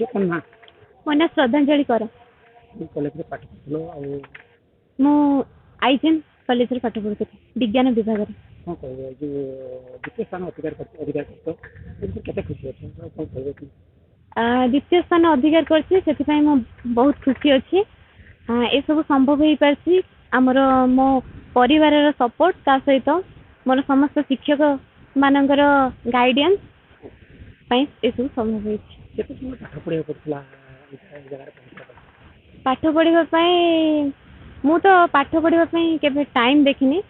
कौन ना मो ना श्रद्धांजलि कर कॉलेज रे पाठ पढ़लो आ मु आईजीएम कॉलेज रे पाठ पढ़ुथि विज्ञान विभाग रे। कौन कहबो जो द्वितीय स्थान अधिकार करतो एसे केते खुशी अछि कौन कहबो कि द्वितीय स्थान अधिकार करछि सेति मु बहुत खुशी अछि। ए सब संभव हो पारछि हमर मो परिवार रो सपोर्ट ता सहित मोर समस्त शिक्षक मानकर गाइडेंस पई ए सब संभव होइछि। केते समय पाठ पढ़िया पड़तला ए जगह रे पहुंचला पाठ पढ़िबा पई मु तो पाठ पढ़िबा पई केबे टाइम देखिनी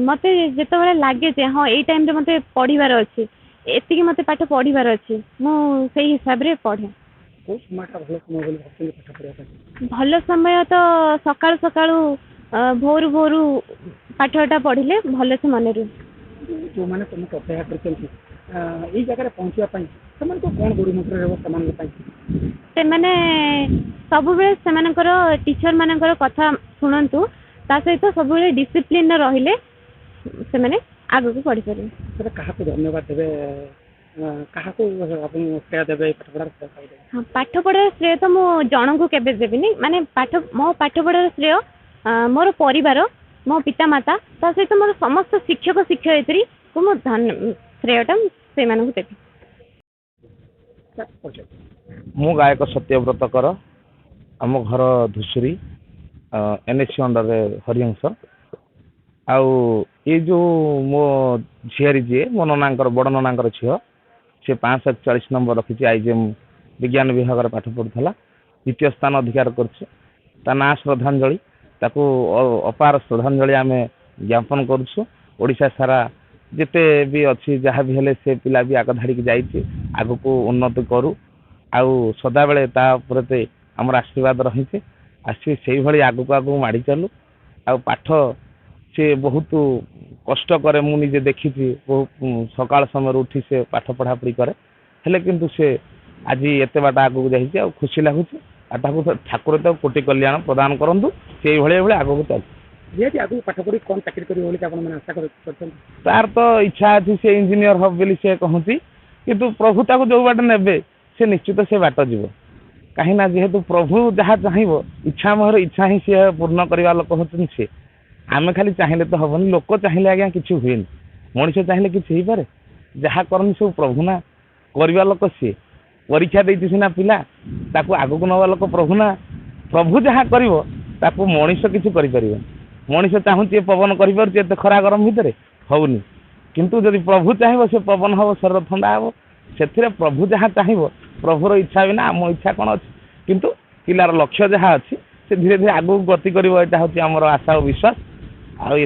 मते जेते बेले लागे जे हां एई टाइम रे मते पढ़िबार अछि एतिकी मते पाठ पढ़िबार अछि मु सेही हिसाब रे पढ़े। को समय का भलो समय बोली भाबछन पाठ पढ़िया पई भल समय तो सकाळु सकाळु भोरु भोरु पाठटा पढ़िले भल से मन रहे। जो माने तुम अपेक्षा करछन एई जगह रे पहुंचिया पई समान को कोन गुरु मंत्र रहबो समान पई से माने सब बेले से मानकर टीचर मानकर कथा सुनंतु ता सहित सब बेले डिसिप्लिन रहिले से माने आगु को पढ़ी परिबे। तबे कहा को धन्यवाद देबे कहा को अपन श्रेय देबे पाठ पढ़ार श्रेय देबे। हां पाठ पढ़ार श्रेय तो मो जण को केबे देबिनी माने मो पाठ पढ़ार श्रेय मोर परिवार मो पिता माता ता सहित मोर समस्त शिक्षक शिक्षयित्री को मो श्रेयटा से मानकु देबी। मु गायक सत्यव्रत कर आम घर धुसुरी एनएससी अंडर हरिवंश आउ ये जो मो झीरी जी मो ननांकर बड़ ननांकर झील से 541 नंबर रखी आईजीएम विज्ञान विभाग पाठ पढ़ुला द्वितीय स्थान अधिकार कर ना श्रद्धांजलि ताकू अपार श्रद्धांजलि आम ज्ञापन करुच्छा सारा जिते भी अच्छी जहाँ भी हेले से पिला भी आग धाड़ी जाइए आग को उन्नति करू आउ सदा बेले तापर आमर आशीर्वाद रही आसी से भाई आग को आग माड़ी चलू आ पाठ से बहुत कष्ट करे मुझे देखी बहुत सकाल समय उठी से पाठ पढ़ापढ़ी करे हेले किंतु से आज एत बाट आगू जा खुशी लगुच ठाकुर तो कोटि कल्याण प्रदान करूँ से भाई आग को चल आगु पाठ पढ़ी कौन चाकरी करियो बोली आपण माने आशा करछन तार तो इच्छा अच्छी से इंजीनियर हम बोली से कहती किंतु प्रभु ताको जो बाट नेबे से निश्चित से बाट जीव कहीं ना जेहेतु प्रभु जहाँ चाहब इच्छा मोहर इच्छा ही सी पूर्ण करवा लोक होती सी आम खाली चाहिए तो हेनी लोक चाहिए आज्ञा कि हुए मनीष चाहिए कि हो पारे जहाँ करनी सब प्रभु ना करवा लोक सी परीक्षा देती सीना पिला ताकू आगक नवा लोक प्रभु ना प्रभु जहाँ कर मनीष किसी कर मनीष चाहूँ पवन कर खरा गरम भितर होनी किंतु जदि प्रभु चाहे से पवन हम शरीर ठंडा हम से प्रभु जहाँ चाहब प्रभुर इच्छा बिना आम इच्छा कौन अच्छी किंतु पिलार लक्ष्य जहाँ अच्छी से धीरे धीरे आगू गति कर हूँ आमर आशा और विश्वास आ ये